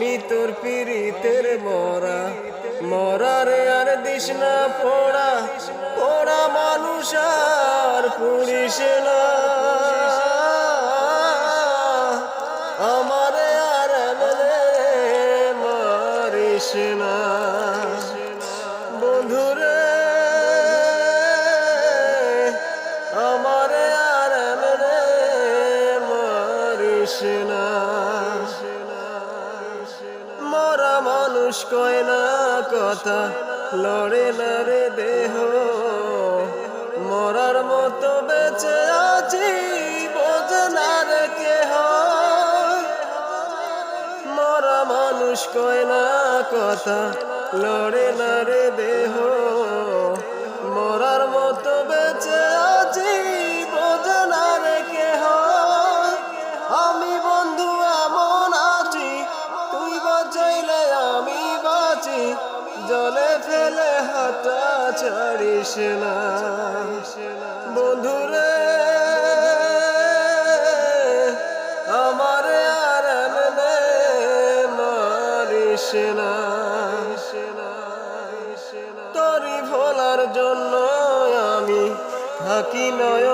আমি তোর পিরিতের মরা মরারে আর দিস না পোড়া পোড়া মানুষ আর পুড়িস না আমারে আর মারিস না বন্ধুরে আমারে আর মারিস না মরা মানুষ কয় না কথা লড়ে না রে দেহ মরার মতো বেঁচে আছি বোঝে না রে কেহ মরা মানুষ কয় না কথা লড়ে না রে দেহ মরার মতো বেঁচে আছি বোঝে না রে কেহ আমি বন্ধু এমন আছি তুই বাঁচাইলে আমি বাঁচি জলে ফেলে হাতটা ছাড়িস না বন্ধুরে আমারে আর মারিস না তোরই ভোলার জন্য আমি থাকি নয়